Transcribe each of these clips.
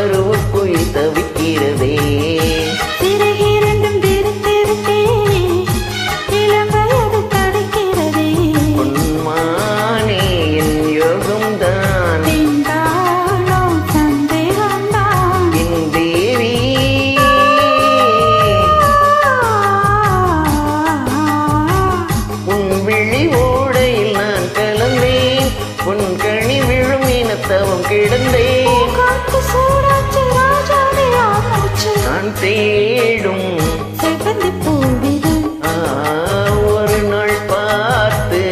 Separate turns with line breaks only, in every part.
பருவக்குயில் தவிக்கிறதே. பொன்மானே என் யோகம்தான் என் தேவி. உன் விழி ஓடையில் நான் கலந்தேன், உன் கனி விழும் இனத்தவம் கிடந்தேன். நான் தேடும் ஒரு நாள் பார்த்து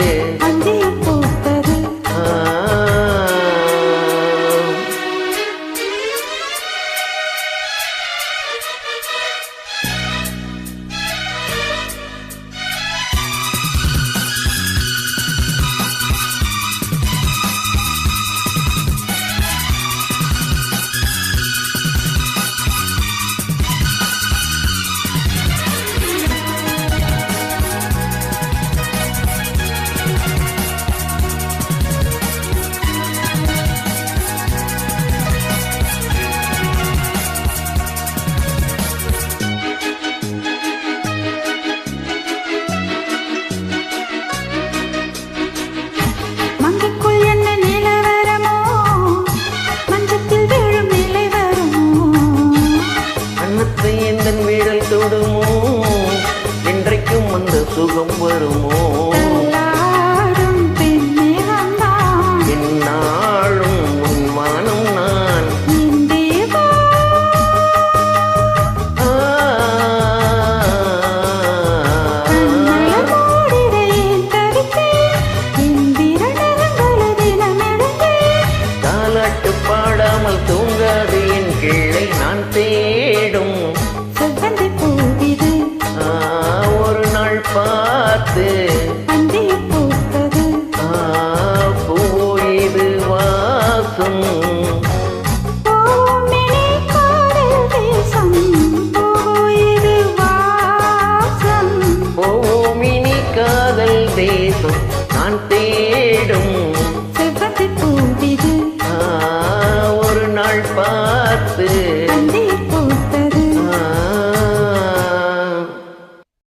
எந்தன் வீரல் தொடுமோ, என்றைக்கும் அந்த சுகம் வருமோ. என்னாலும் உன்மானம் நான் தாலாட்டு பாடாமல் தூங்காது என் கிளை. நான் தேடும் ஒரு நாள் பார்த்து பூவோது வாசம். போவோமினி காதல் தேசம் நான் தேடும்